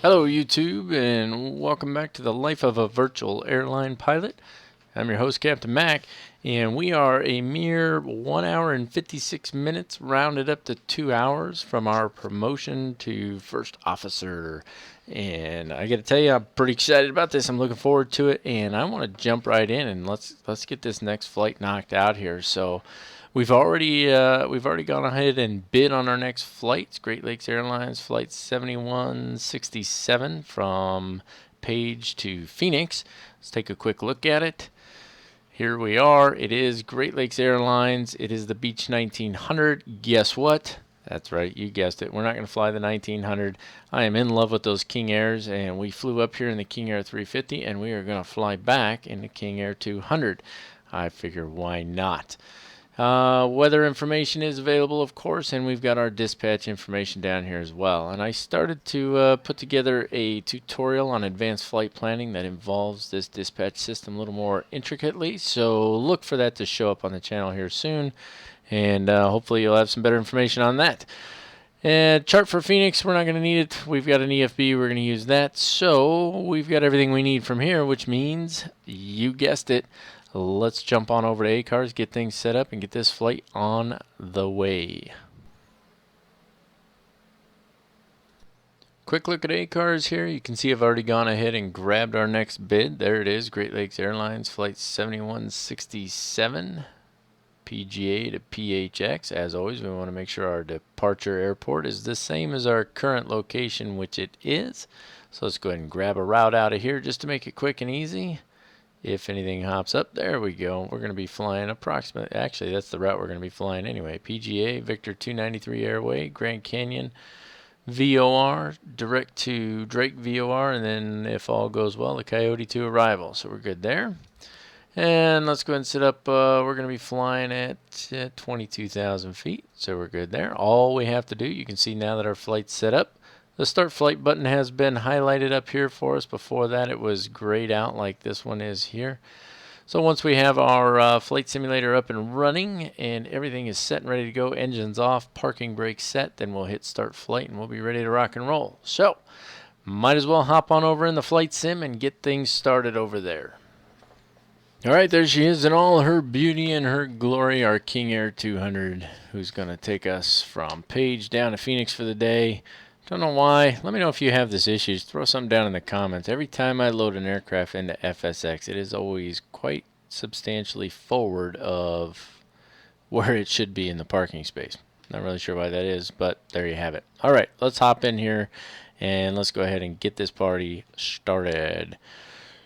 Hello YouTube, and welcome back to the life of a virtual airline pilot. I'm your host, Captain Mac, and we are a mere 1 hour and 56 minutes rounded up to 2 hours from our promotion to first officer. And I gotta tell you, I'm pretty excited about this. I'm looking forward to it, and I want to jump right in and let's get this next flight knocked out here. So we've already gone ahead and bid on our next flight. It's Great Lakes Airlines flight 7167 from Page to Phoenix. Let's take a quick look at it. Here we are. It is Great Lakes Airlines. It is the Beech 1900. Guess what? That's right, you guessed it. We're not going to fly the 1900. I am in love with those King Airs, and we flew up here in the King Air 350, and we are going to fly back in the King Air 200. I figure, why not? Weather information is available, of course, and we've got our dispatch information down here as well. And I started to put together a tutorial on advanced flight planning that involves this dispatch system a little more intricately, so look for that to show up on the channel here soon, and hopefully you'll have some better information on that. And chart for Phoenix, we're not going to need it. We've got an EFB, we're going to use that. So we've got everything we need from here, which means, you guessed it, let's jump on over to ACARS, get things set up, and get this flight on the way. Quick look at ACARS here. You can see I've already gone ahead and grabbed our next bid. There it is, Great Lakes Airlines flight 7167, PGA to PHX. As always, we want to make sure our departure airport is the same as our current location, which it is. So let's go ahead and grab a route out of here just to make it quick and easy. If anything hops up, there we go. We're going to be flying approximately, actually that's the route we're going to be flying anyway. PGA, Victor 293 Airway, Grand Canyon, VOR, direct to Drake VOR, and then if all goes well, the Coyote to arrival. So we're good there. And let's go ahead and set up, we're going to be flying at 22,000 feet, so we're good there. All we have to do, you can see now that our flight's set up, the start flight button has been highlighted up here for us. Before that, it was grayed out like this one is here. So once we have our flight simulator up and running and everything is set and ready to go, engines off, parking brakes set, then we'll hit start flight and we'll be ready to rock and roll. So might as well hop on over in the flight sim and get things started over there. All right, there she is in all her beauty and her glory, our King Air 200, who's going to take us from Page down to Phoenix for the day. Don't know why. Let me know if you have this issue. Just throw something down in the comments. Every time I load an aircraft into FSX, it is always quite substantially forward of where it should be in the parking space. Not really sure why that is, but there you have it. All right, let's hop in here and let's go ahead and get this party started.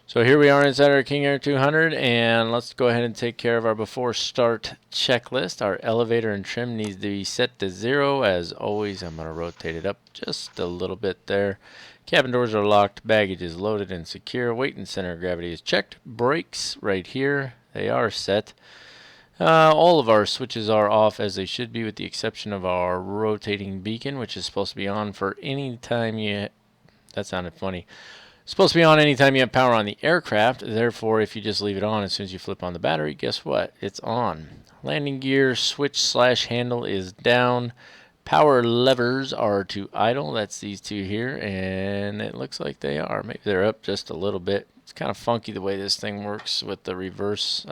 So here we are inside our King Air 200, and let's go ahead and take care of our before start checklist. Our elevator and trim needs to be set to 0. As always, I'm going to rotate it up just a little bit there. Cabin doors are locked, baggage is loaded and secure, weight and center of gravity is checked. Brakes right here, they are set. All of our switches are off as they should be, with the exception of our rotating beacon, which is supposed to be on for any time you... That sounded funny. Supposed to be on anytime you have power on the aircraft. Therefore, if you just leave it on as soon as you flip on the battery, guess what? It's on. Landing gear switch / handle is down. Power levers are to idle. That's these two here, and it looks like they are. Maybe they're up just a little bit. It's kind of funky the way this thing works with the reverse.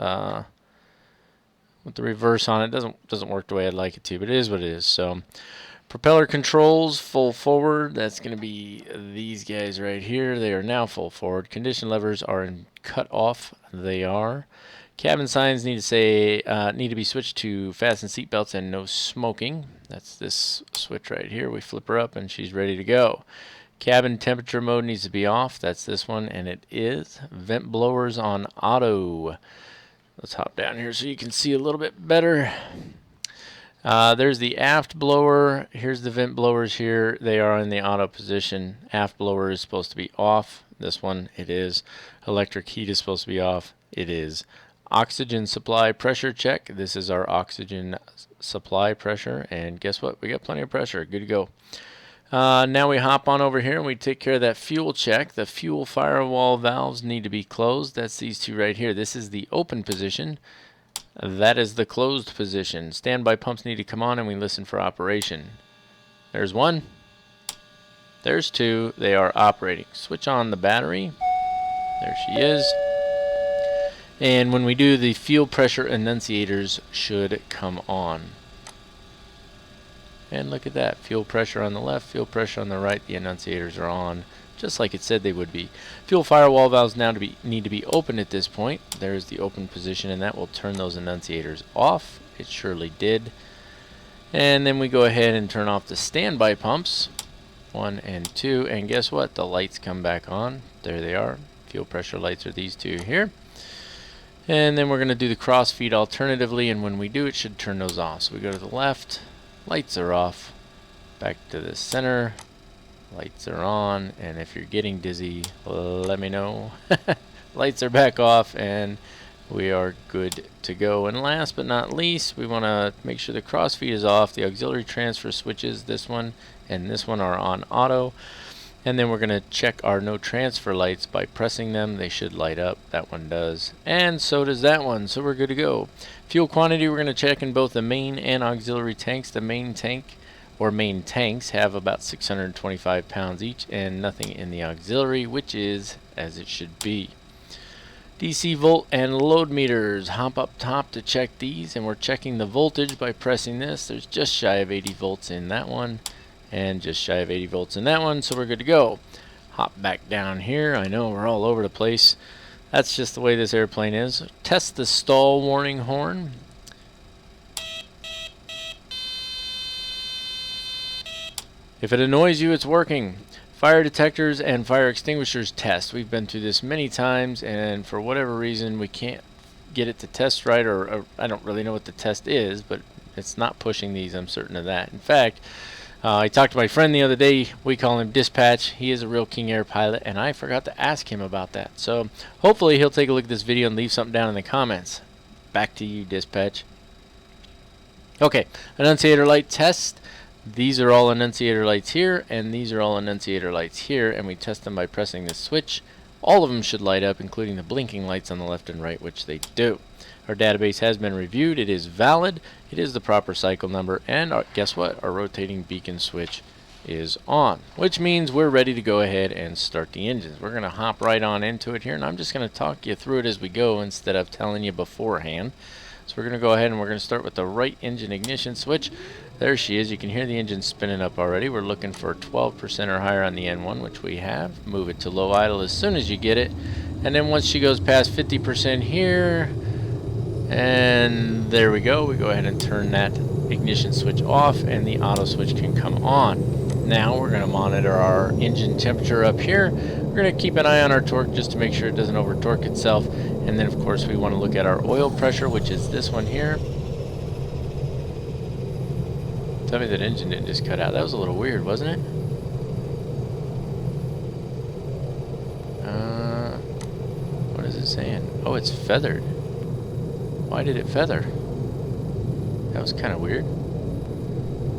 With the reverse on it, doesn't work the way I'd like it to, but it is what it is. So. Propeller controls, full forward. That's going to be these guys right here. They are now full forward. Condition levers are in cut off. They are. Cabin signs need to be switched to fasten seatbelts and no smoking. That's this switch right here. We flip her up and she's ready to go. Cabin temperature mode needs to be off. That's this one, and it is. Vent blowers on auto. Let's hop down here so you can see a little bit better. There's the aft blower. Here's the vent blowers here. They are in the auto position. Aft blower is supposed to be off. This one, it is. Electric heat is supposed to be off. It is. Oxygen supply pressure check. This is our oxygen supply pressure. And guess what? We got plenty of pressure. Good to go. Now we hop on over here and we take care of that fuel check. The fuel firewall valves need to be closed. That's these two right here. This is the open position. That is the closed position. Standby pumps need to come on and we listen for operation. There's one. There's 2. They are operating. Switch on the battery. There she is. And when we do, the fuel pressure enunciators should come on. And look at that. Fuel pressure on the left, fuel pressure on the right. The enunciators are on, just like it said they would be. Fuel firewall valves now need to be open at this point. There's the open position, and that will turn those enunciators off. It surely did. And then we go ahead and turn off the standby pumps, 1 and 2, and guess what? The lights come back on. There they are. Fuel pressure lights are these 2 here. And then we're going to do the cross feed alternatively, and when we do, it should turn those off. So we go to the left, lights are off, back to the center, lights are on, and if you're getting dizzy, let me know. Lights are back off, and we are good to go. And last but not least, we want to make sure the cross feed is off. The auxiliary transfer switches, this one and this one, are on auto. And then we're going to check our no transfer lights by pressing them. They should light up. That one does. And so does that one. So we're good to go. Fuel quantity, we're going to check in both the main and auxiliary tanks. The main tank, or main tanks, have about 625 pounds each, and nothing in the auxiliary, which is as it should be. DC volt and load meters. Hop up top to check these, and we're checking the voltage by pressing this. There's just shy of 80 volts in that one, and just shy of 80 volts in that one, so we're good to go. Hop back down here. I know we're all over the place. That's just the way this airplane is. Test the stall warning horn. If it annoys you, it's working. Fire detectors and fire extinguishers test. We've been through this many times, and for whatever reason we can't get it to test right, or I don't really know what the test is, but it's not pushing these, I'm certain of that. In fact, I talked to my friend the other day. We call him Dispatch. He is a real King Air pilot, and I forgot to ask him about that. So hopefully he'll take a look at this video and leave something down in the comments. Back to you, Dispatch. Okay, annunciator light test. These are all annunciator lights here, and these are all annunciator lights here, and we test them by pressing this switch. All of them should light up, including the blinking lights on the left and right, which they do. Our database has been reviewed. It is valid. It is the proper cycle number, and guess what? Our rotating beacon switch is on, which means we're ready to go ahead and start the engines. We're going to hop right on into it here, and I'm just going to talk you through it as we go instead of telling you beforehand. So we're going to go ahead and we're going to start with the right engine ignition switch. There she is. You can hear the engine spinning up already. We're looking for 12% or higher on the N1, which we have. Move it to low idle as soon as you get it. And then once she goes past 50% here, and there we go. We go ahead and turn that ignition switch off, and the auto switch can come on. Now we're going to monitor our engine temperature up here. We're going to keep an eye on our torque just to make sure it doesn't over torque itself. And then of course we want to look at our oil pressure, which is this one here. Tell me that engine didn't just cut out. That was a little weird, wasn't it? What is it saying? Oh, it's feathered. Why did it feather? That was kind of weird.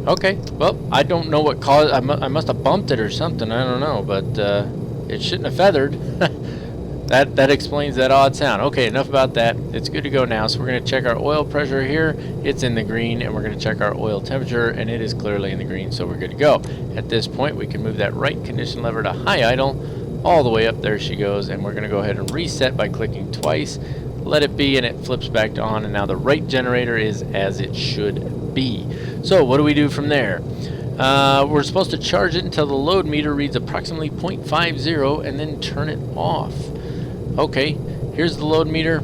Okay, well, I don't know what caused. I must have bumped it or something. I don't know, but it shouldn't have feathered. That explains that odd sound. Okay, enough about that. It's good to go now. So we're going to check our oil pressure here. It's in the green, and we're going to check our oil temperature, and it is clearly in the green, so we're good to go. At this point, we can move that right condition lever to high idle all the way up. There she goes, and we're going to go ahead and reset by clicking twice. Let it be, and it flips back to on, and now the right generator is as it should be. So what do we do from there? We're supposed to charge it until the load meter reads approximately 0.50 and then turn it off. Okay, here's the load meter.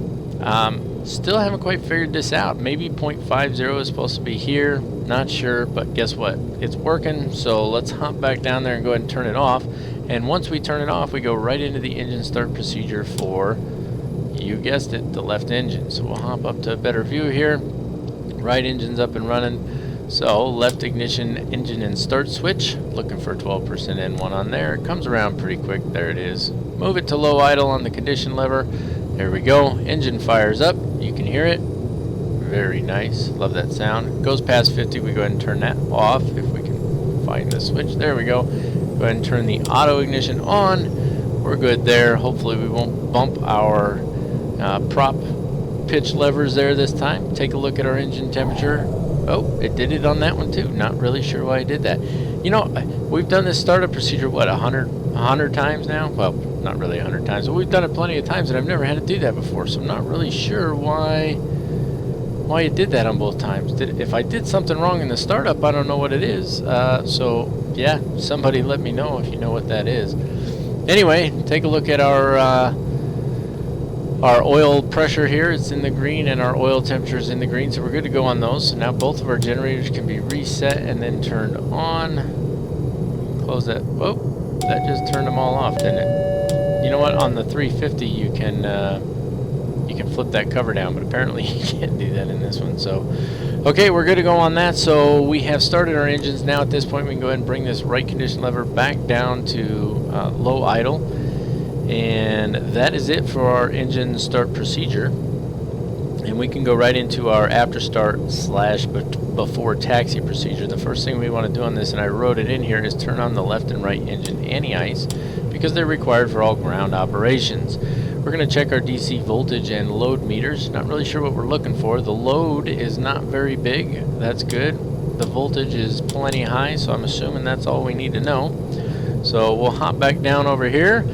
Still haven't quite figured this out. Maybe 0.50 is supposed to be here. Not sure, but guess what? It's working, so let's hop back down there and go ahead and turn it off. And once we turn it off, we go right into the engine start procedure for, you guessed it, the left engine. So we'll hop up to a better view here. Right engine's up and running. So left ignition, engine and start switch. Looking for 12% N1 on there. It comes around pretty quick. There it is. Move it to low idle on the condition lever. There we go. Engine fires up. You can hear it. Very nice. Love that sound. Goes past 50. We go ahead and turn that off if we can find the switch. There we go. Go ahead and turn the auto ignition on. We're good there. Hopefully we won't bump our prop pitch levers there this time. Take a look at our engine temperature. Oh, it did it on that one too. Not really sure why it did that. You know, we've done this startup procedure, what, 100 times now? Well, not really 100 times, but we've done it plenty of times, and I've never had to do that before, so I'm not really sure why it did that on both times. If I did something wrong in the startup, I don't know what it is. So, yeah, somebody let me know if you know what that is. Anyway, take a look at our oil pressure here. It's in the green, and our oil temperature is in the green, so we're good to go on those. So now both of our generators can be reset and then turned on. Close that. Whoa, that just turned them all off, didn't it? You know what? On the 350, you can flip that cover down, but apparently you can't do that in this one. So, okay, we're good to go on that. So we have started our engines. Now at this point, we can go ahead and bring this right condition lever back down to low idle. And that is it for our engine start procedure. And we can go right into our after start / before taxi procedure. The first thing we want to do on this, and I wrote it in here, is turn on the left and right engine anti-ice because they're required for all ground operations. We're going to check our DC voltage and load meters. Not really sure what we're looking for. The load is not very big. That's good. The voltage is plenty high, so I'm assuming that's all we need to know. So we'll hop back down over here.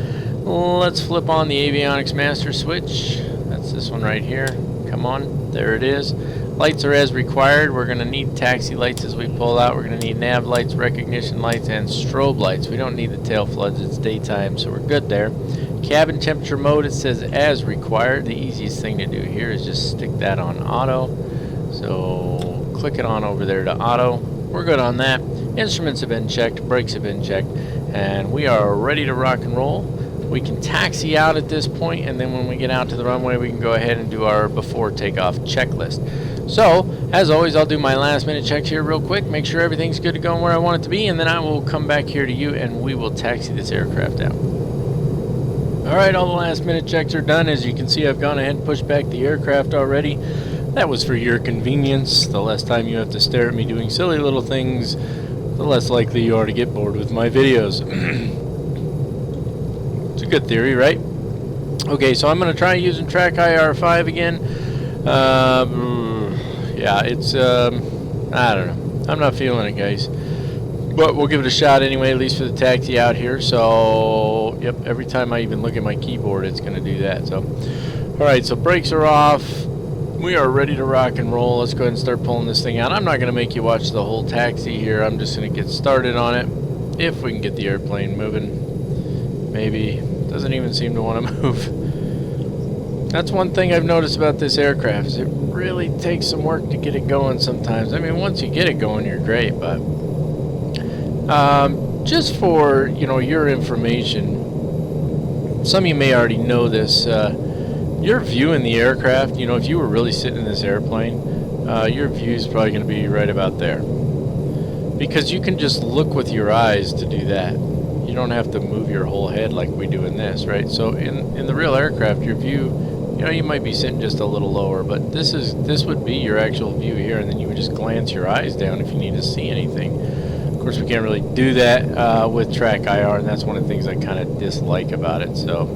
Let's flip on the avionics master switch. That's this one right here. Come on, there it is. Lights are as required. We're going to need taxi lights as we pull out. We're going to need nav lights, recognition lights, and strobe lights. We don't need the tail floods. It's daytime, so we're good there. Cabin temperature mode, it says as required. The easiest thing to do here is just stick that on auto. So click it on over there to auto. We're good on that. Instruments have been checked, brakes have been checked, and we are ready to rock and roll. We can taxi out at this point, and then when we get out to the runway, we can go ahead and do our before takeoff checklist. So, as always, I'll do my last minute checks here real quick, make sure everything's good to go and where I want it to be, and then I will come back here to you and we will taxi this aircraft out. Alright, all the last minute checks are done. As you can see, I've gone ahead and pushed back the aircraft already. That was for your convenience. The less time you have to stare at me doing silly little things, the less likely you are to get bored with my videos. It's a good theory, right? Okay, so I'm going to try using track IR5 again. Yeah, it's, I don't know. I'm not feeling it, guys. But we'll give it a shot anyway, at least for the taxi out here. So, yep, every time I even look at my keyboard, it's going to do that. So, alright, so brakes are off. We are ready to rock and roll. Let's go ahead and start pulling this thing out. I'm not going to make you watch the whole taxi here. I'm just going to get started on it. If we can get the airplane moving. Maybe. Doesn't even seem to want to move. That's one thing I've noticed about this aircraft, is it really takes some work to get it going sometimes. I mean, once you get it going, you're great, but just for, you know, your information, some of you may already know this, your view in the aircraft, you know, if you were really sitting in this airplane, your view is probably going to be right about there. Because you can just look with your eyes to do that. You don't have to move your whole head like we do in this, right? So in the real aircraft, your view, you know, you might be sitting just a little lower, but this would be your actual view here, and then you would just glance your eyes down if you need to see anything. Of course, we can't really do that with track IR, and that's one of the things I kind of dislike about it. So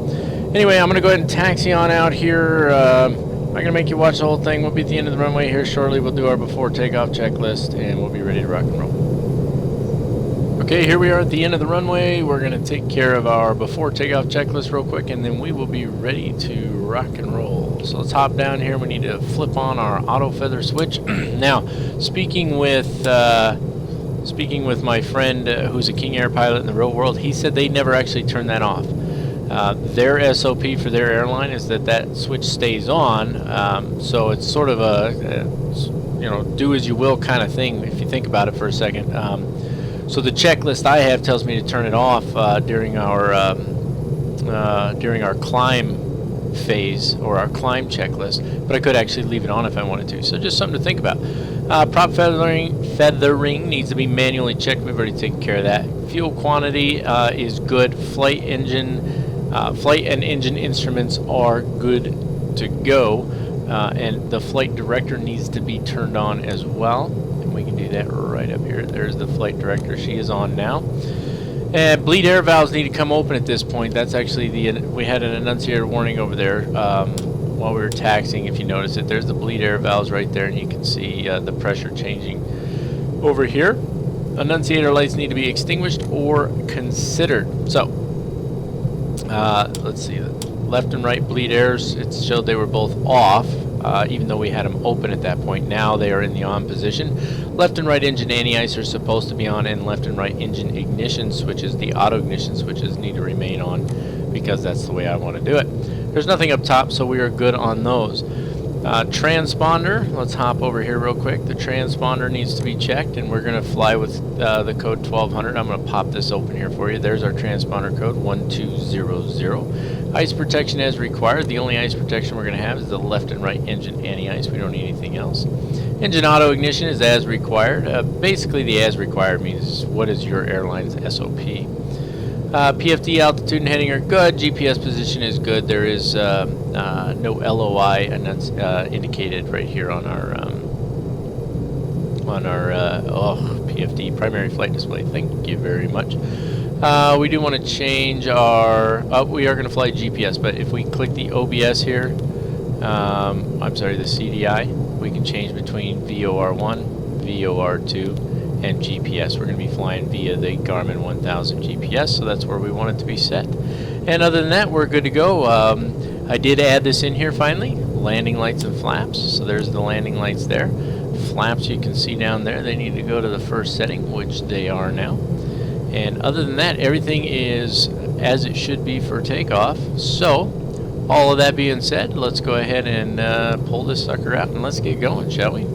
anyway, I'm going to go ahead and taxi on out here. I'm not going to make you watch the whole thing. We'll be at the end of the runway here shortly. We'll do our before takeoff checklist, and we'll be ready to rock and roll. Okay, here we are at the end of the runway. We're going to take care of our before takeoff checklist real quick, and then we will be ready to rock and roll. So let's hop down here. We need to flip on our auto feather switch. Now, speaking with my friend who's a King Air pilot in the real world, he said they never actually turn that off. Their SOP for their airline is that switch stays on, so it's sort of a you know, do as you will kind of thing if you think about it for a second. So the checklist I have tells me to turn it off during our climb phase, or our climb checklist, but I could actually leave it on if I wanted to. So just something to think about. Prop feathering needs to be manually checked. We've already taken care of that. Fuel quantity is good. Flight and engine instruments are good to go, and the flight director needs to be turned on as well. We can do that right up here. There's the flight director. She is on now. And bleed air valves need to come open at this point. That's actually we had an enunciator warning over there. while we were taxiing, if you notice it, there's the bleed air valves right there, and you can see the pressure changing over here. Annunciator lights need to be extinguished or considered. So, let's see, left and right bleed airs, it showed they were both off, even though we had them open at that point. Now they are in the on position. Left and right engine anti-ice are supposed to be on, and left and right engine ignition switches, the auto ignition switches, need to remain on, because that's the way I want to do it. There's nothing up top, so we are good on those. Transponder, let's hop over here real quick. The transponder needs to be checked, and we're going to fly with the code 1200. I'm going to pop this open here for you. There's our transponder code 1200. Ice protection as required. The only ice protection we're going to have is the left and right engine anti-ice. We don't need anything else. Engine auto ignition is as required. Basically, the as required means what is your airline's SOP. PFD altitude and heading are good. GPS position is good. There is no LOI indicated right here on our PFD primary flight display. Thank you very much. We do want to change our. We are going to fly GPS, but if we click the OBS here, I'm sorry, the CDI, we can change between VOR1, VOR2. And GPS. We're going to be flying via the Garmin 1000 GPS, so that's where we want it to be set. And other than that, we're good to go. I did add this in here finally, landing lights and flaps. So there's the landing lights there. Flaps you can see down there, they need to go to the first setting, which they are now. And other than that, everything is as it should be for takeoff. So all of that being said, let's go ahead and pull this sucker out and let's get going, shall we?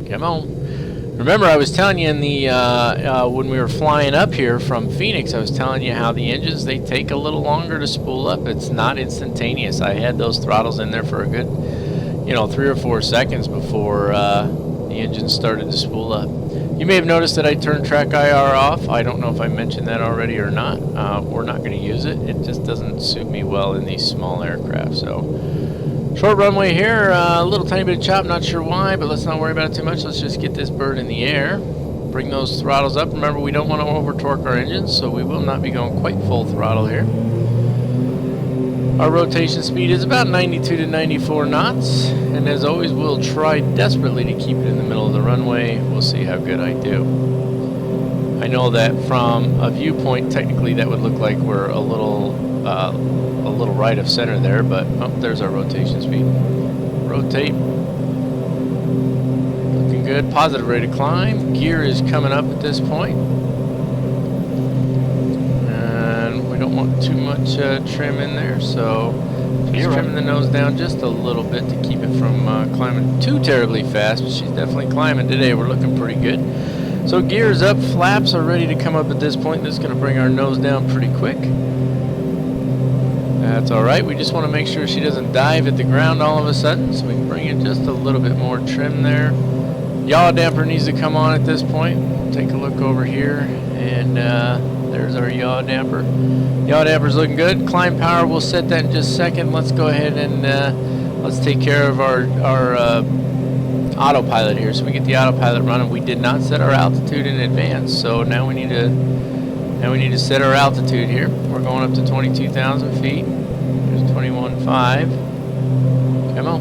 Come on. Remember, I was telling you in the when we were flying up here from Phoenix, I was telling you how the engines, they take a little longer to spool up. It's not instantaneous. I had those throttles in there for a good, 3 or 4 seconds before the engine started to spool up. You may have noticed that I turned track IR off. I don't know if I mentioned that already or not. We're not going to use it. It just doesn't suit me well in these small aircraft. So. Short runway here, a little tiny bit of chop, not sure why, but let's not worry about it too much. Let's just get this bird in the air. Bring those throttles up. Remember, we don't want to over torque our engines, so we will not be going quite full throttle here. Our rotation speed is about 92 to 94 knots, and as always, we'll try desperately to keep it in the middle of the runway. We'll see how good I do. I know that from a viewpoint, technically that would look like we're a little right of center there, but there's our rotation speed. Rotate. Looking good. Positive rate of climb. Gear is coming up at this point. And we don't want too much trim in there, so just trimming the nose down just a little bit to keep it from climbing too terribly fast, but she's definitely climbing today. We're looking pretty good. So gears up, flaps are ready to come up at this point. This is going to bring our nose down pretty quick. That's alright, we just want to make sure she doesn't dive at the ground all of a sudden, so we can bring in just a little bit more trim there. Yaw damper needs to come on at this point. Take a look over here, and there's our yaw damper. Yaw damper's looking good. Climb power, we'll set that in just a second. Let's go ahead and let's take care of our autopilot here. So we get the autopilot running. We did not set our altitude in advance, so now we need to set our altitude here. We're going up to 22,000 feet. There's 21.5. Come on.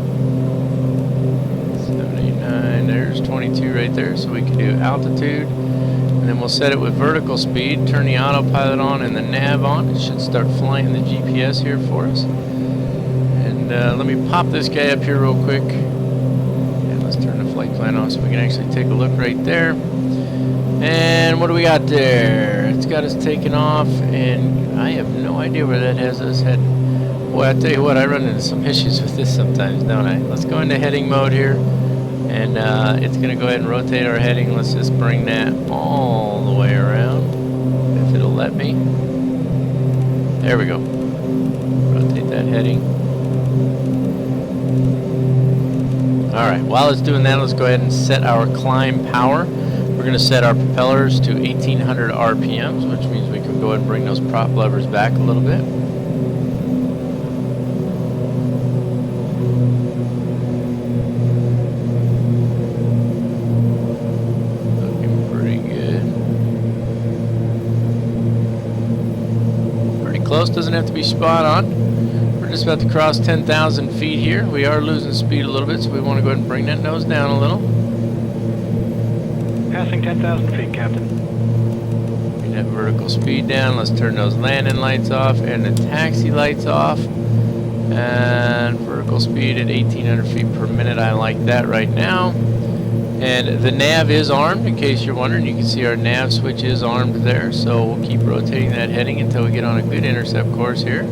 789. There's 22 right there. So we can do altitude. And then we'll set it with vertical speed. Turn the autopilot on and the nav on. It should start flying the GPS here for us. And let me pop this guy up here real quick. And let's turn the flight plan on so we can actually take a look right there. And what do we got there? It's got us taking off, and I have no idea where that has us heading. Boy, I tell you what, I run into some issues with this sometimes, don't I? Let's go into heading mode here, and it's going to go ahead and rotate our heading. Let's just bring that all the way around, if it'll let me. There we go. Rotate that heading. Alright, while it's doing that, let's go ahead and set our climb power. We're going to set our propellers to 1800 RPMs, which means we can go ahead and bring those prop levers back a little bit. Looking pretty good. Pretty close. close, doesn't have to be spot on. We're just about to cross 10,000 feet here. We are losing speed a little bit, so we want to go ahead and bring that nose down a little. Passing 10,000 feet, Captain. Bring that vertical speed down. Let's turn those landing lights off and the taxi lights off. And vertical speed at 1,800 feet per minute. I like that right now. And the nav is armed, in case you're wondering. You can see our nav switch is armed there. So we'll keep rotating that heading until we get on a good intercept course here.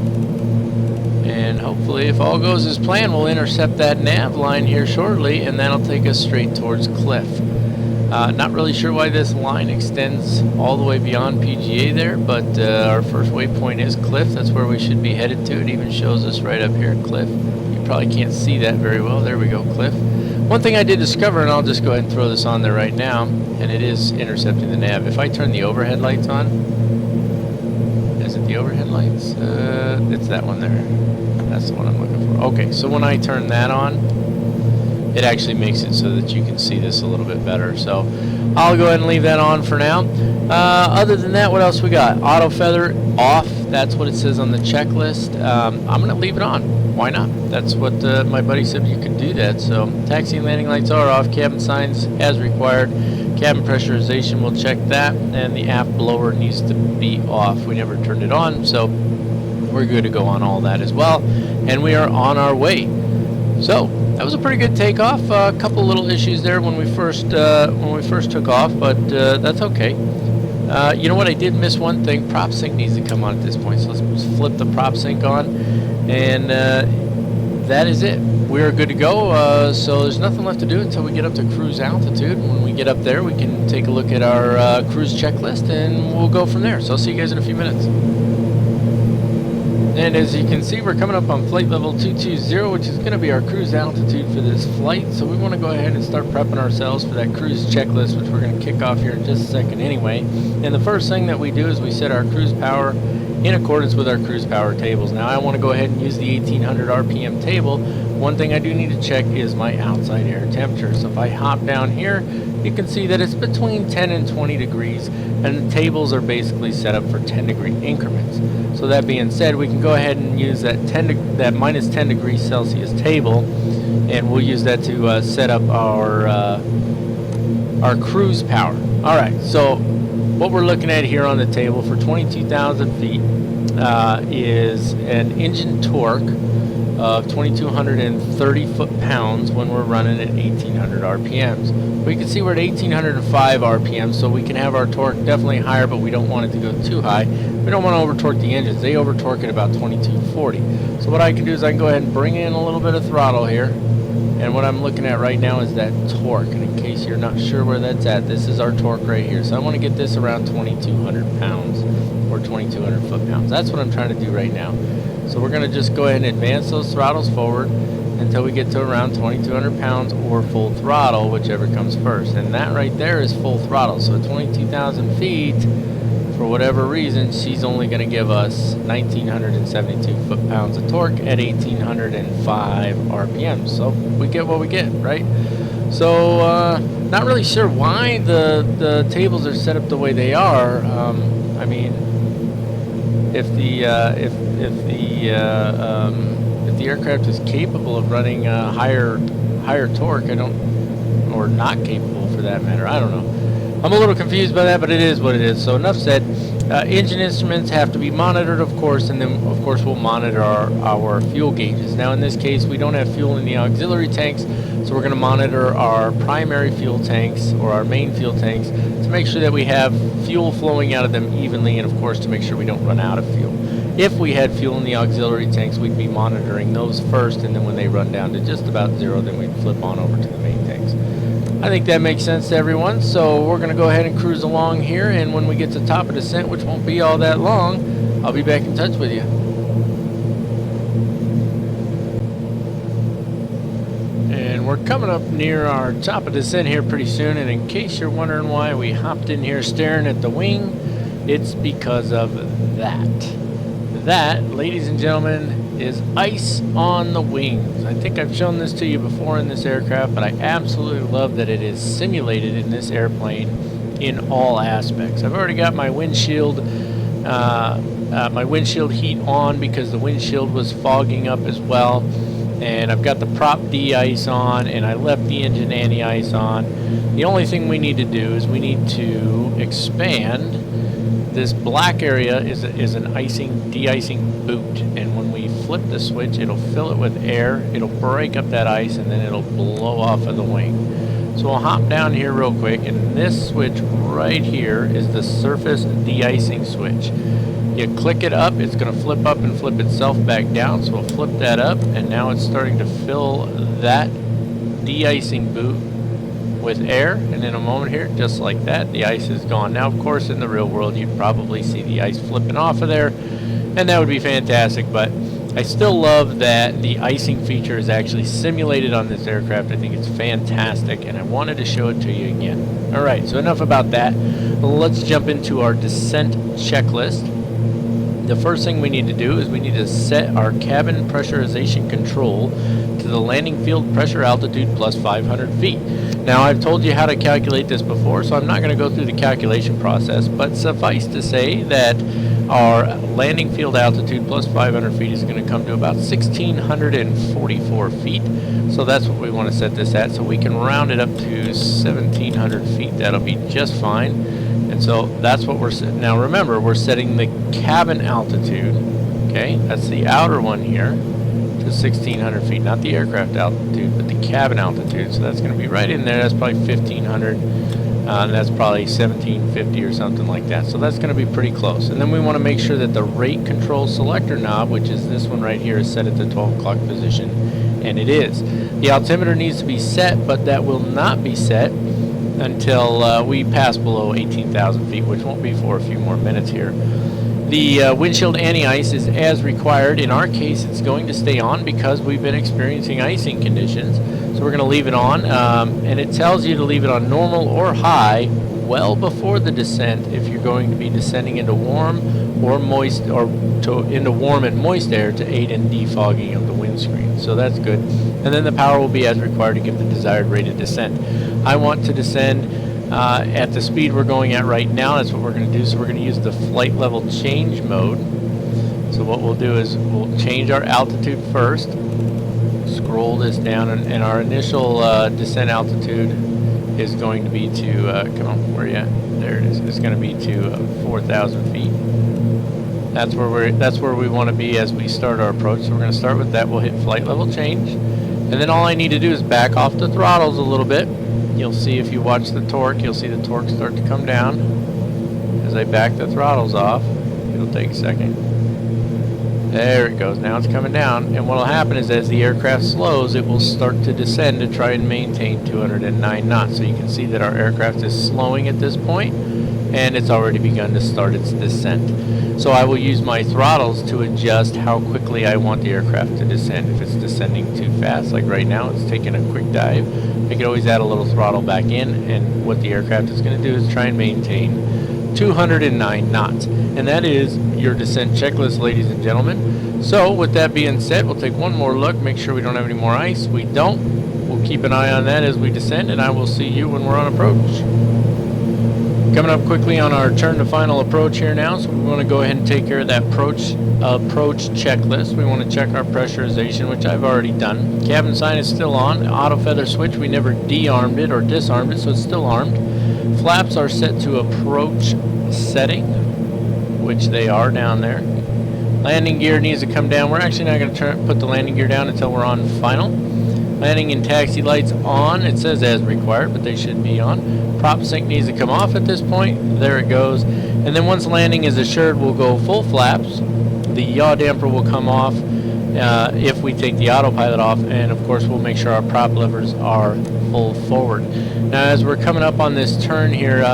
And hopefully, if all goes as planned, we'll intercept that nav line here shortly, and that'll take us straight towards Cliff. Not really sure why this line extends all the way beyond PGA there, but our first waypoint is Cliff. That's where we should be headed to. It even shows us right up here, Cliff. You probably can't see that very well. There we go, Cliff. One thing I did discover, and I'll just go ahead and throw this on there right now, and it is intercepting the nav. If I turn the overhead lights on, is it the overhead lights? It's that one there. That's the one I'm looking for. Okay, so when I turn that on, it actually makes it so that you can see this a little bit better. So I'll go ahead and leave that on for now. Other than that, what else we got? Auto feather off. That's what it says on the checklist. I'm going to leave it on. Why not? That's what my buddy said you could do that. So taxi and landing lights are off. Cabin signs as required. Cabin pressurization, we'll check that. And the aft blower needs to be off. We never turned it on, so we're good to go on all that as well. And we are on our way. So that was a pretty good takeoff. A couple little issues there when we first took off, but that's okay. You know what? I did miss one thing. Prop sync needs to come on at this point. So let's flip the prop sync on, and that is it. We are good to go. So there's nothing left to do until we get up to cruise altitude. When we get up there, we can take a look at our cruise checklist, and we'll go from there. So I'll see you guys in a few minutes. And as you can see, we're coming up on flight level 220, which is going to be our cruise altitude for this flight. So we want to go ahead and start prepping ourselves for that cruise checklist, which we're going to kick off here in just a second anyway. And the first thing that we do is we set our cruise power in accordance with our cruise power tables. Now I want to go ahead and use the 1800 RPM table. One thing I do need to check is my outside air temperature. So if I hop down here, you can see that it's between 10 and 20 degrees, and the tables are basically set up for 10-degree increments. So that being said, we can go ahead and use that minus 10 degrees Celsius table, and we'll use that to set up our cruise power. All right, so what we're looking at here on the table for 22,000 feet is an engine torque of 2,230 foot-pounds when we're running at 1,800 RPMs. We can see we're at 1,805 RPMs, so we can have our torque definitely higher, but we don't want it to go too high. We don't want to over-torque the engines. They over-torque at about 2,240. So what I can do is I can go ahead and bring in a little bit of throttle here, and what I'm looking at right now is that torque. And in case you're not sure where that's at, this is our torque right here. So I want to get this around 2,200 pounds or 2,200 foot-pounds. That's what I'm trying to do right now. So we're going to just go ahead and advance those throttles forward until we get to around 2,200 pounds or full throttle, whichever comes first. And that right there is full throttle. So at 22,000 feet, for whatever reason, she's only going to give us 1,972 foot-pounds of torque at 1,805 RPM. So we get what we get, right? So not really sure why the tables are set up the way they are. I mean, if the aircraft is capable of running higher torque, or not capable for that matter, I don't know. I'm a little confused by that, but it is what it is. So enough said. Engine instruments have to be monitored, of course, and then of course we'll monitor our fuel gauges. Now in this case, we don't have fuel in the auxiliary tanks, so we're going to monitor our primary fuel tanks or our main fuel tanks to make sure that we have fuel flowing out of them evenly, and of course to make sure we don't run out of fuel. If we had fuel in the auxiliary tanks, we'd be monitoring those first, and then when they run down to just about zero, then we'd flip on over to the main tanks. I think that makes sense to everyone, so we're going to go ahead and cruise along here, and when we get to top of descent, which won't be all that long, I'll be back in touch with you. And we're coming up near our top of descent here pretty soon, and in case you're wondering why we hopped in here staring at the wing, it's because of that. That, ladies and gentlemen, is ice on the wings. I think I've shown this to you before in this aircraft, but I absolutely love that it is simulated in this airplane in all aspects. I've already got my windshield my windshield heat on because the windshield was fogging up as well. And I've got the prop de-ice on, and I left the engine anti-ice on. The only thing we need to do is we need to expand. This black area is an icing, de-icing boot, and when we flip the switch, it'll fill it with air, it'll break up that ice, and then it'll blow off of the wing. So we'll hop down here real quick, and this switch right here is the surface de-icing switch. You click it up, it's going to flip up and flip itself back down, so we'll flip that up, and now it's starting to fill that de-icing boot with air, and in a moment here, just like that, the ice is gone. Now, of course, in the real world, you'd probably see the ice flipping off of there, and that would be fantastic, but I still love that the icing feature is actually simulated on this aircraft. I think it's fantastic, and I wanted to show it to you again. All right, so enough about that. Let's jump into our descent checklist. The first thing we need to do is we need to set our cabin pressurization control to the landing field pressure altitude plus 500 feet. Now, I've told you how to calculate this before, so I'm not going to go through the calculation process, but suffice to say that our landing field altitude plus 500 feet is going to come to about 1,644 feet. So that's what we want to set this at, so we can round it up to 1,700 feet. That'll be just fine. And so that's what we're setting. Now remember, we're setting the cabin altitude, okay? That's the outer one here, to 1,600 feet, not the aircraft altitude, but the cabin altitude. So that's going to be right in there. That's probably 1,500, and that's probably 1,750 or something like that. So that's going to be pretty close. And then we want to make sure that the rate control selector knob, which is this one right here, is set at the 12 o'clock position, and it is. The altimeter needs to be set, but that will not be set until we pass below 18,000 feet, which won't be for a few more minutes here. The windshield anti-ice is as required. In our case, it's going to stay on because we've been experiencing icing conditions. So we're going to leave it on, and it tells you to leave it on normal or high well before the descent if you're going to be descending into warm or moist, or into warm and moist air to aid in defogging of the windscreen. So that's good. And then the power will be as required to give the desired rate of descent. I want to descend at the speed we're going at right now. That's what we're going to do. So we're going to use the flight level change mode. So what we'll do is we'll change our altitude first, scroll this down, and our initial descent altitude is going to be to, come on, where are you at? There it is. It's going to be to 4,000 feet. That's where we want to be as we start our approach. So we're going to start with that. We'll hit flight level change, and then all I need to do is back off the throttles a little bit. You'll see if you watch the torque, you'll see the torque start to come down as I back the throttles off. It'll take a second. There it goes. Now it's coming down, and what will happen is as the aircraft slows, it will start to descend to try and maintain 209 knots. So you can see that our aircraft is slowing at this point, and it's already begun to start its descent. So I will use my throttles to adjust how quickly I want the aircraft to descend. If it's descending too fast, like right now, it's taking a quick dive, I could always add a little throttle back in, and what the aircraft is going to do is try and maintain 209 knots. And that is your descent checklist, ladies and gentlemen. So with that being said, we'll take one more look, make sure we don't have any more ice. We don't. We'll keep an eye on that as we descend, and I will see you when we're on approach. Coming up quickly on our turn to final approach here now, so we want to go ahead and take care of that approach checklist. We want to check our pressurization, which I've already done. Cabin sign is still on. Auto feather switch, we never de-armed it or disarmed it, so it's still armed. Flaps are set to approach setting, which they are down there. Landing gear needs to come down. We're actually not going to put the landing gear down until we're on final. Landing and taxi lights on. It says as required, but they should be on. Prop sync needs to come off at this point. There it goes. And then once landing is assured, we'll go full flaps. The yaw damper will come off if we take the autopilot off, and of course we'll make sure our prop levers are full forward. Now as we're coming up on this turn here,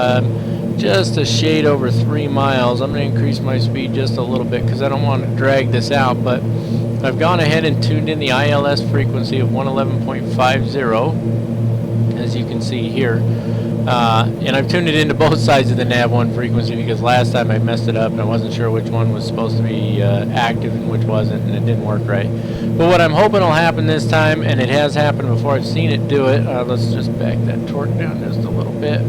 just a shade over 3 miles, I'm going to increase my speed just a little bit because I don't want to drag this out, but I've gone ahead and tuned in the ILS frequency of 111.50, as you can see here. And I've tuned it into both sides of the nav1 frequency because last time I messed it up and I wasn't sure which one was supposed to be active and which wasn't, and it didn't work right. But what I'm hoping will happen this time, and it has happened before, I've seen it do it, let's just back that torque down just a little bit,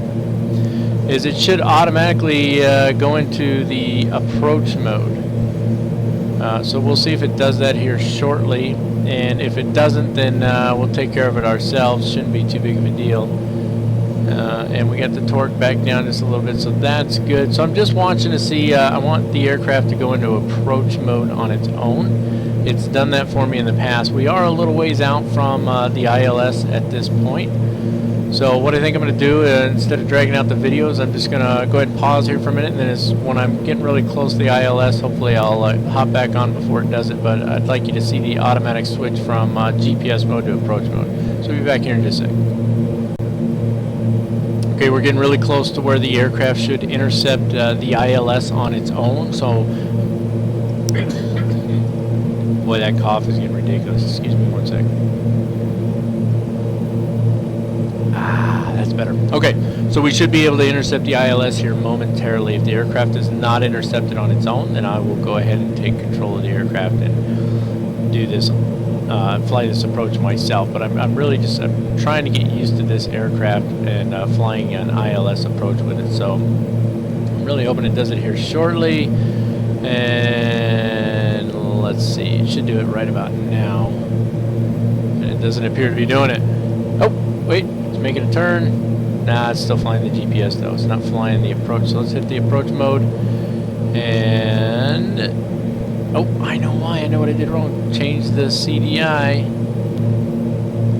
is it should automatically go into the approach mode. So we'll see if it does that here shortly, and if it doesn't, then we'll take care of it ourselves. Shouldn't be too big of a deal. And we got the torque back down just a little bit, so that's good. So I'm just watching to see, I want the aircraft to go into approach mode on its own. It's done that for me in the past. We are a little ways out from the ILS at this point. So what I think I'm going to do, instead of dragging out the videos, I'm just going to go ahead and pause here for a minute, and then when I'm getting really close to the ILS, hopefully I'll hop back on before it does it. But I'd like you to see the automatic switch from GPS mode to approach mode. So we'll be back here in just a second. Okay, we're getting really close to where the aircraft should intercept the ILS on its own. So, boy, that cough is getting ridiculous. Excuse me one second. That's better. Okay, so we should be able to intercept the ILS here momentarily. If the aircraft is not intercepted on its own, then I will go ahead and take control of the aircraft and do this, fly this approach myself. But I'm really just trying to get used to this aircraft and flying an ILS approach with it. So I'm really hoping it does it here shortly. And let's see, it should do it right about now. And it doesn't appear to be doing it. Oh, wait. Making a turn. Nah, it's still flying the GPS though. It's not flying the approach. So let's hit the approach mode. And oh, I know why. I know what I did wrong. Change the CDI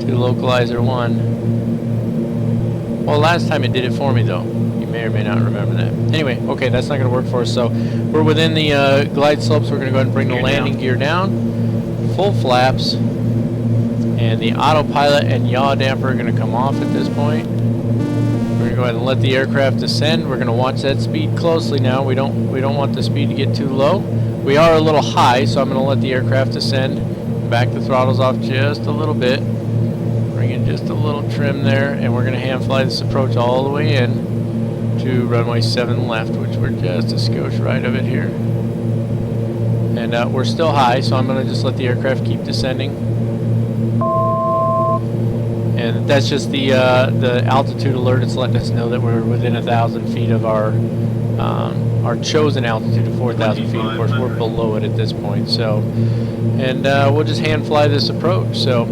to localizer 1. Well, last time it did it for me though. You may or may not remember that. Anyway, okay, that's not going to work for us. So we're within the glide slopes. We're going to go ahead and bring the landing gear down. Full flaps. And the autopilot and yaw damper are going to come off at this point. We're going to go ahead and let the aircraft descend. We're going to watch that speed closely now. We don't want the speed to get too low. We are a little high, so I'm going to let the aircraft descend. Back the throttles off just a little bit. Bring in just a little trim there, and we're going to hand fly this approach all the way in to runway 7 left, which we're just a skosh right of it here. And we're still high, so I'm going to just let the aircraft keep descending. And that's just the altitude alert. It's letting us know that we're within 1,000 feet of our chosen altitude of 4,000 feet. Of course, we're below it at this point. So, and we'll just hand fly this approach. So,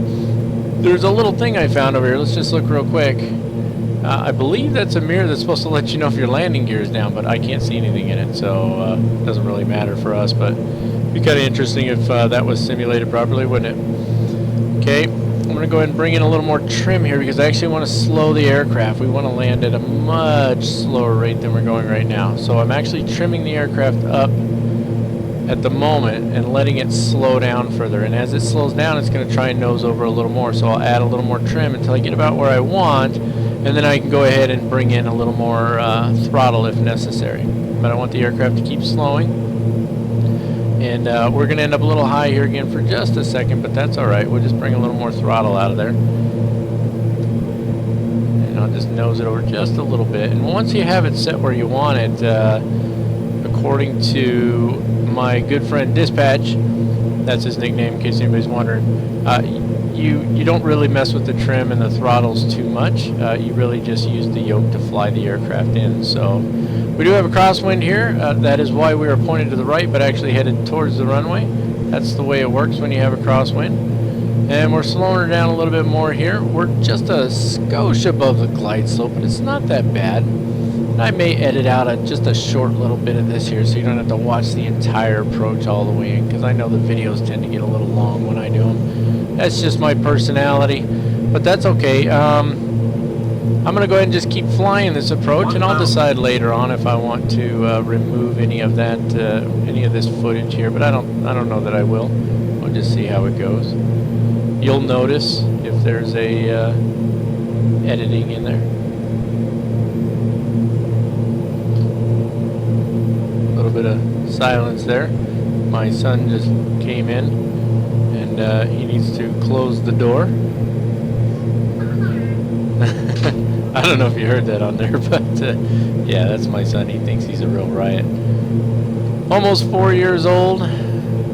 there's a little thing I found over here. Let's just look real quick. I believe that's a mirror that's supposed to let you know if your landing gear is down, but I can't see anything in it, so it doesn't really matter for us. But it'd be kind of interesting if that was simulated properly, wouldn't it? Okay. I'm going to go ahead and bring in a little more trim here because I actually want to slow the aircraft. We want to land at a much slower rate than we're going right now. So I'm actually trimming the aircraft up at the moment and letting it slow down further. And as it slows down, it's going to try and nose over a little more. So I'll add a little more trim until I get about where I want, and then I can go ahead and bring in a little more throttle if necessary. But I want the aircraft to keep slowing. And we're going to end up a little high here again for just a second, but that's all right. We'll just bring a little more throttle out of there. And I'll just nose it over just a little bit. And once you have it set where you want it, according to my good friend Dispatch, that's his nickname in case anybody's wondering, you don't really mess with the trim and the throttles too much. You really just use the yoke to fly the aircraft in. So we do have a crosswind here. That is why we are pointed to the right, but actually headed towards the runway. That's the way it works when you have a crosswind. And we're slowing her down a little bit more here. We're just a skosh above the glide slope, but it's not that bad. And I may edit out just a short little bit of this here so you don't have to watch the entire approach all the way in, because I know the videos tend to get a little long when I do them. That's just my personality, but that's okay. I'm going to go ahead and just keep flying this approach, and I'll decide later on if I want to remove any of that, any of this footage here. But I don't know that I will. We'll just see how it goes. You'll notice if there's a editing in there. A little bit of silence there. My son just came in, and he needs to close the door. I don't know if you heard that on there, but yeah, that's my son. He thinks he's a real riot. Almost 4 years old,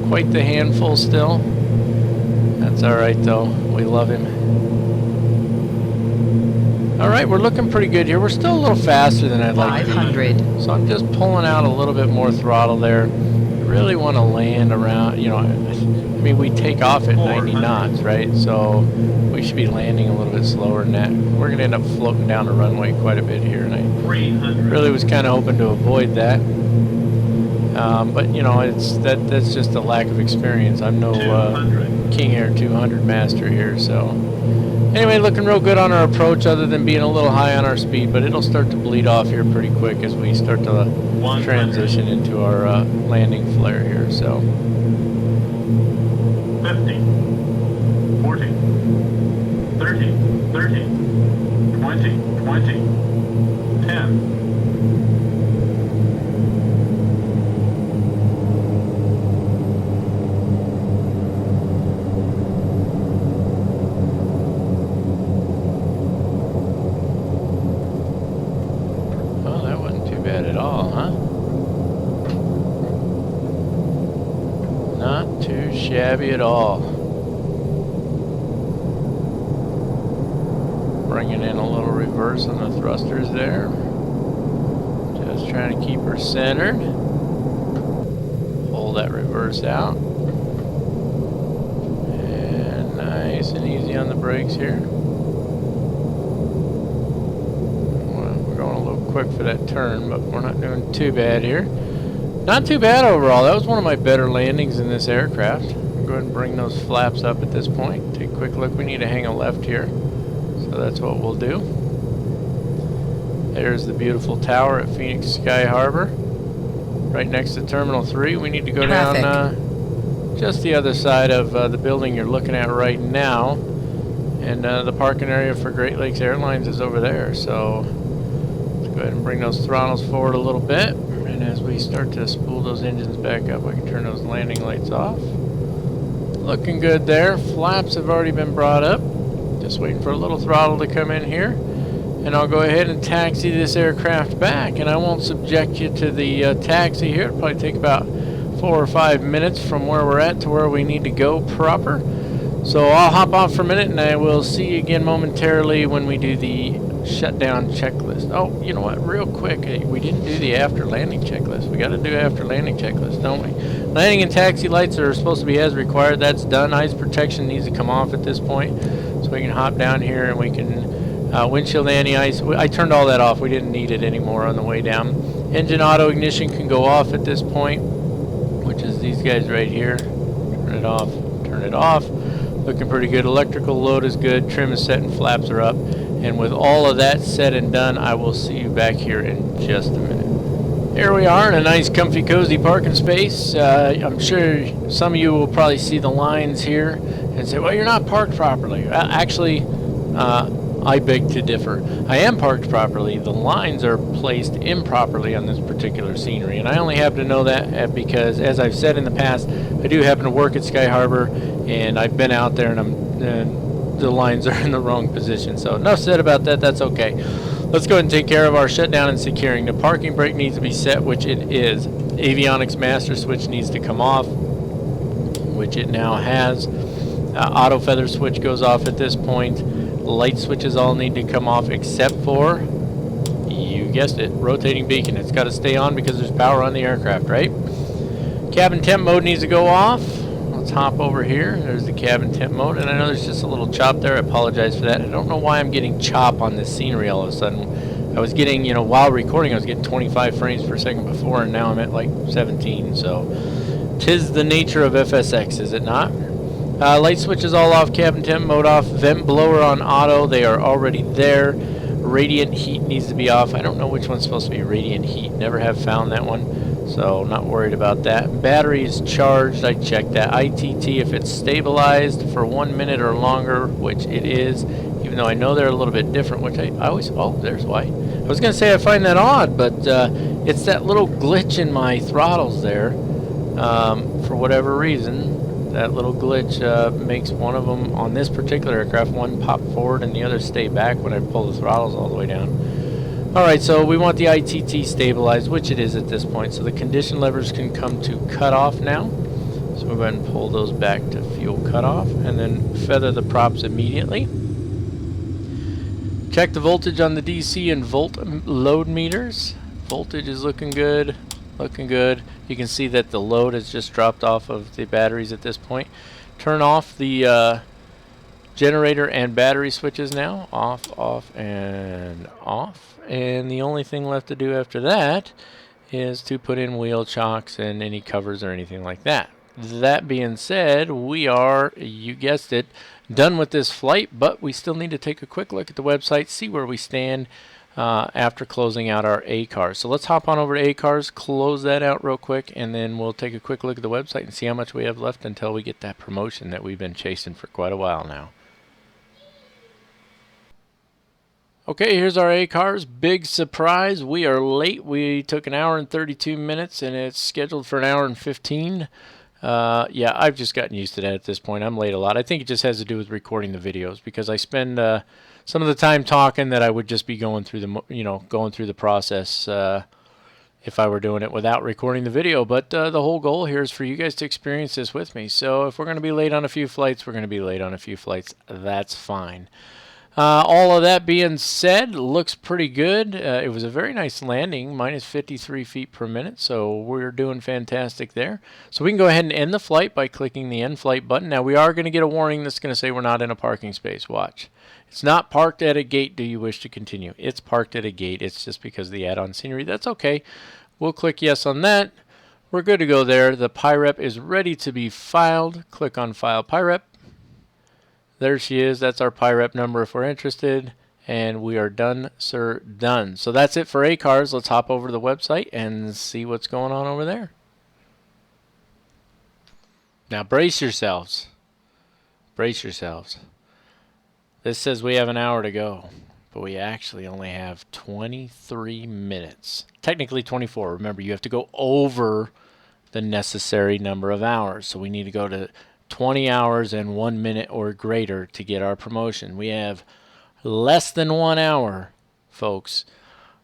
quite the handful still. That's all right though, we love him. Alright, we're looking pretty good here. We're still a little faster than I'd like to 500. be. So I'm just pulling out a little bit more throttle there. Really want to land around, you know, I mean, we take off at 90 knots, right? So we should be landing a little bit slower than that. We're going to end up floating down the runway quite a bit here, and I really was kind of hoping to avoid that. But you know, that's just a lack of experience. I'm no King Air 200 master here, so anyway, looking real good on our approach, other than being a little high on our speed. But it'll start to bleed off here pretty quick as we start to transition into our landing flare here. So 50, 40, 30, 30, 20, 20, 10. Shabby at all. Bringing in a little reverse on the thrusters there. Just trying to keep her centered. Pull that reverse out. And nice and easy on the brakes here. Well, we're going a little quick for that turn, but we're not doing too bad here. Not too bad overall. That was one of my better landings in this aircraft. I'll go ahead and bring those flaps up at this point. Take a quick look. We need to hang a left here. So that's what we'll do. There's the beautiful tower at Phoenix Sky Harbor. Right next to Terminal 3. We need to go down just the other side of the building you're looking at right now. And the parking area for Great Lakes Airlines is over there. So let's go ahead and bring those throttles forward a little bit. And as we start to spool those engines back up, I can turn those landing lights off. Looking good there. Flaps have already been brought up. Just waiting for a little throttle to come in here. And I'll go ahead and taxi this aircraft back. And I won't subject you to the taxi here. It'll probably take about 4 or 5 minutes from where we're at to where we need to go proper. So I'll hop off for a minute and I will see you again momentarily when we do the shutdown checklist. Oh, you know what, real quick, we didn't do the after landing checklist. We got to do after landing checklist, don't we? Landing and taxi lights are supposed to be as required. That's done. Ice protection needs to come off at this point, so we can hop down here and we can windshield anti-ice. I turned all that off. We didn't need it anymore on the way down. Engine auto ignition can go off at this point, which is these guys right here. Turn it off, turn it off. Looking pretty good. Electrical load is good. Trim is set and flaps are up. And with all of that said and done, I will see you back here in just a minute. Here we are in a nice, comfy, cozy parking space. I'm sure some of you will probably see the lines here and say, well, you're not parked properly. Actually, I beg to differ. I am parked properly. The lines are placed improperly on this particular scenery. And I only happen to know that because, as I've said in the past, I do happen to work at Sky Harbor, and I've been out there and the lines are in the wrong position. So enough said about that. That's okay. Let's go ahead and take care of our shutdown and securing. The parking brake needs to be set, which it is. Avionics master switch needs to come off, which it now has. Auto feather switch goes off at this point. Light switches all need to come off except for, you guessed it, rotating beacon. It's got to stay on because there's power on the aircraft, right? Cabin temp mode needs to go off. Let's hop over here. There's the cabin temp mode, and I know there's just a little chop there. I apologize for that. I don't know why I'm getting chop on this scenery all of a sudden. I was getting, while recording, I was getting 25 frames per second before, and now I'm at like 17. So, 'tis the nature of FSX, is it not? Light switches all off, cabin temp mode off, vent blower on auto. They are already there. Radiant heat needs to be off. I don't know which one's supposed to be radiant heat. Never have found that one. So not worried about that. Battery is charged. I checked that. ITT, if it's stabilized for 1 minute or longer, which it is, even though I know they're a little bit different, which I always, oh, there's why. I was going to say I find that odd, but it's that little glitch in my throttles there. For whatever reason, that little glitch makes one of them, on this particular aircraft, one pop forward and the other stay back when I pull the throttles all the way down. Alright, so we want the ITT stabilized, which it is at this point. So the condition levers can come to cutoff now. So we'll go ahead and pull those back to fuel cutoff and then feather the props immediately. Check the voltage on the DC and volt load meters. Voltage is looking good, looking good. You can see that the load has just dropped off of the batteries at this point. Turn off the generator and battery switches now. Off, off, and off. And the only thing left to do after that is to put in wheel chocks and any covers or anything like that. That being said, we are, you guessed it, done with this flight, but we still need to take a quick look at the website, see where we stand after closing out our ACARS. So let's hop on over to ACARS, close that out real quick, and then we'll take a quick look at the website and see how much we have left until we get that promotion that we've been chasing for quite a while now. Okay, here's our ACARS. Big surprise, we are late. We took an hour and 32 minutes, and it's scheduled for an hour and 15. Yeah, I've just gotten used to that at this point. I'm late a lot. I think it just has to do with recording the videos because I spend some of the time talking that I would just be going through the, going through the process if I were doing it without recording the video. But the whole goal here is for you guys to experience this with me. So if we're going to be late on a few flights, we're going to be late on a few flights. That's fine. All of that being said, looks pretty good. It was a very nice landing, minus 53 feet per minute, so we're doing fantastic there. So we can go ahead and end the flight by clicking the end flight button. Now we are going to get a warning that's going to say we're not in a parking space. Watch. It's not parked at a gate. Do you wish to continue? It's parked at a gate. It's just because of the add-on scenery. That's okay. We'll click yes on that. We're good to go there. The PIREP is ready to be filed. Click on File PIREP. There she is. That's our PIREP number if we're interested. And we are done, sir, done. So that's it for ACARS. Let's hop over to the website and see what's going on over there. Now brace yourselves. Brace yourselves. This says we have an hour to go, but we actually only have 23 minutes. Technically 24. Remember, you have to go over the necessary number of hours. So we need to go to 20 hours and 1 minute or greater to get our promotion. We have less than 1 hour, folks,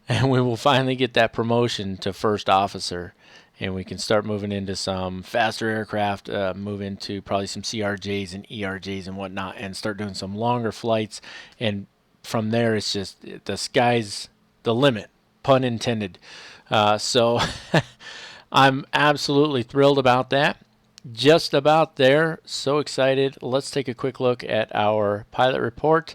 and we will finally get that promotion to first officer, and we can start moving into some faster aircraft, move into probably some CRJs and ERJs and whatnot, and start doing some longer flights. And from there, it's just the sky's the limit, pun intended. So I'm absolutely thrilled about that. Just about there. So excited. Let's take a quick look at our pilot report.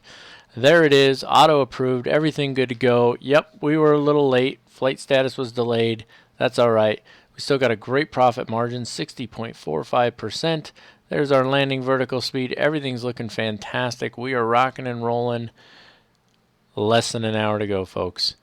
There it is. Auto approved. Everything good to go. Yep, we were a little late. Flight status was delayed. That's all right. We still got a great profit margin, 60.45%. There's our landing vertical speed. Everything's looking fantastic. We are rocking and rolling. Less than an hour to go, folks.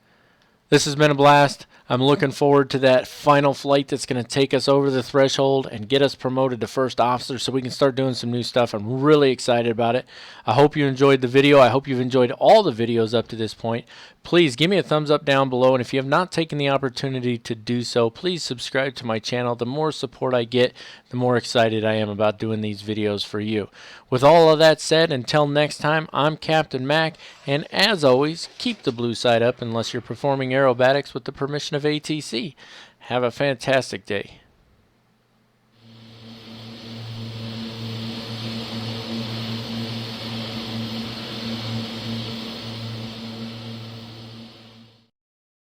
This has been a blast. I'm looking forward to that final flight that's going to take us over the threshold and get us promoted to first officer so we can start doing some new stuff. I'm really excited about it. I hope you enjoyed the video. I hope you've enjoyed all the videos up to this point. Please give me a thumbs up down below, and if you have not taken the opportunity to do so, please subscribe to my channel. The more support I get, the more excited I am about doing these videos for you. With all of that said, until next time, I'm Captain Mac, and as always, keep the blue side up unless you're performing aerobatics with the permission of ATC. Have a fantastic day.